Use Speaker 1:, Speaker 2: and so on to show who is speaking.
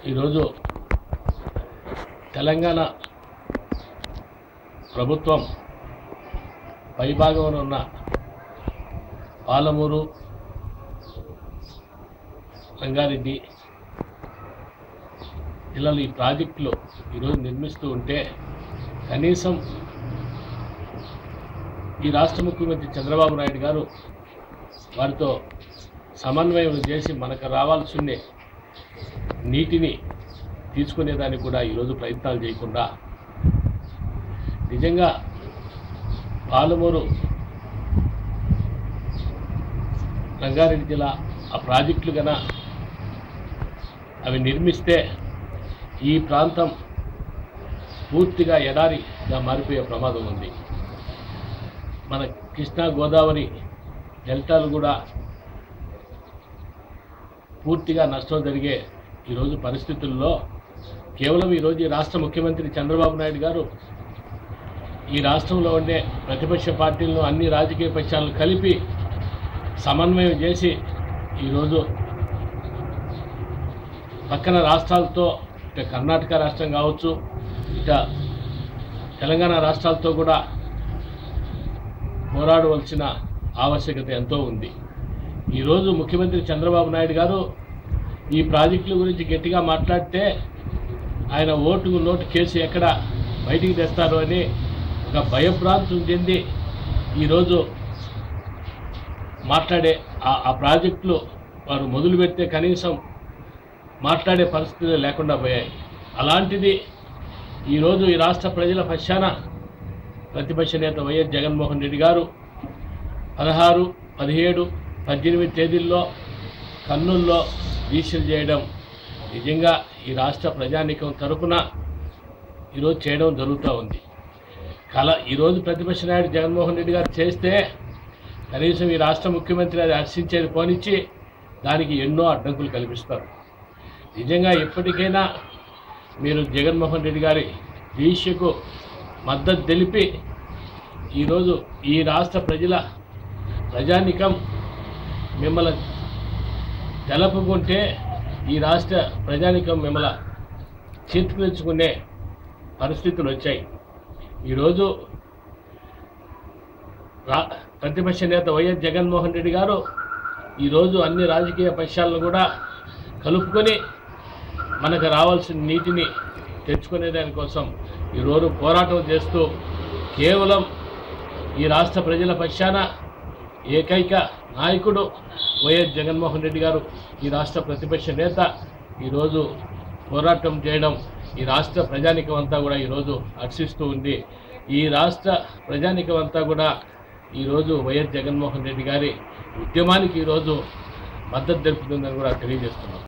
Speaker 1: ఈరోజు తెలంగాణ ప్రభుత్వం పైభాగంలో ఉన్న పాలమూరు, రంగారెడ్డి జిల్లాలో ఈ ప్రాజెక్టులు ఈరోజు నిర్మిస్తూ ఉంటే కనీసం ఈ రాష్ట్ర ముఖ్యమంత్రి చంద్రబాబు నాయుడు గారు వారితో సమన్వయం చేసి మనకు రావాల్సిన నీటిని తీసుకునేదానికి కూడా ఈరోజు ప్రయత్నాలు చేయకుండా నిజంగా పాలమూరు, రంగారెడ్డి జిల్లా ఆ ప్రాజెక్టులు గన అవి నిర్మిస్తే ఈ ప్రాంతం పూర్తిగా ఎడారిగా మారిపోయే ప్రమాదం ఉంది. మన కృష్ణా గోదావరి డెల్టాలు కూడా పూర్తిగా నష్టం జరిగే ఈరోజు పరిస్థితుల్లో కేవలం ఈరోజు ఈ రాష్ట్ర ముఖ్యమంత్రి చంద్రబాబు నాయుడు గారు ఈ రాష్ట్రంలో ఉండే ప్రతిపక్ష పార్టీలను అన్ని రాజకీయ పక్షాలను కలిపి సమన్వయం చేసి ఈరోజు పక్కన రాష్ట్రాలతో ఇక కర్ణాటక రాష్ట్రం కావచ్చు, ఇక తెలంగాణ రాష్ట్రాలతో కూడా పోరాడవలసిన ఆవశ్యకత ఎంతో ఉంది. ఈరోజు ముఖ్యమంత్రి చంద్రబాబు నాయుడు గారు ఈ ప్రాజెక్టుల గురించి గట్టిగా మాట్లాడితే ఆయన ఓటుకు నోటు కేసు ఎక్కడ బయటికి తెస్తారు అని ఒక భయభ్రాంతులు చెంది ఈరోజు మాట్లాడే ఆ ప్రాజెక్టులు వారు మొదలు పెడితే కనీసం మాట్లాడే పరిస్థితులు లేకుండా పోయాయి. అలాంటిది ఈరోజు ఈ రాష్ట్ర ప్రజల పక్షాన ప్రతిపక్ష నేత వైఎస్ జగన్మోహన్ రెడ్డి గారు 16, 17, 18 తేదీల్లో కర్నూలులో దీక్షలు చేయడం నిజంగా ఈ రాష్ట్ర ప్రజానీకం తరపున ఈరోజు చేయడం జరుగుతూ ఉంది. ఈరోజు ప్రతిపక్ష నాయుడు జగన్మోహన్ రెడ్డి గారు చేస్తే కనీసం ఈ రాష్ట్ర ముఖ్యమంత్రి అది హర్షించేది పోనిచ్చి దానికి ఎన్నో అడ్డంకులు కల్పిస్తారు. నిజంగా ఎప్పటికైనా మీరు జగన్మోహన్ రెడ్డి గారి దీక్షకు మద్దతు తెలిపి ఈరోజు ఈ రాష్ట్ర ప్రజానీకం మిమ్మల్ని తెలపుకుంటే ఈ రాష్ట్ర ప్రజానీకం మిమ్మల్ని చేతుకునే పరిస్థితులు వచ్చాయి. ఈరోజు ప్రతిపక్ష నేత వైఎస్ జగన్మోహన్ రెడ్డి గారు ఈరోజు అన్ని రాజకీయ పక్షాలను కూడా కలుపుకొని మనకు రావాల్సిన నీటిని తెచ్చుకునే దానికోసం ఈరోజు పోరాటం చేస్తూ కేవలం ఈ రాష్ట్ర ప్రజల పక్షాన ఏకైక నాయకుడు వైఎస్ జగన్మోహన్ రెడ్డి గారు, ఈ రాష్ట్ర ప్రతిపక్ష నేత ఈరోజు పోరాటం చేయడం ఈ రాష్ట్ర ప్రజానీకం అంతా కూడా ఈరోజు హర్షిస్తూ ఉంది. ఈ రాష్ట్ర ప్రజానీకం అంతా కూడా ఈరోజు వైఎస్ జగన్మోహన్ రెడ్డి గారి ఉద్యమానికి ఈరోజు మద్దతు తెలుపుతుందని కూడా తెలియజేస్తున్నాం.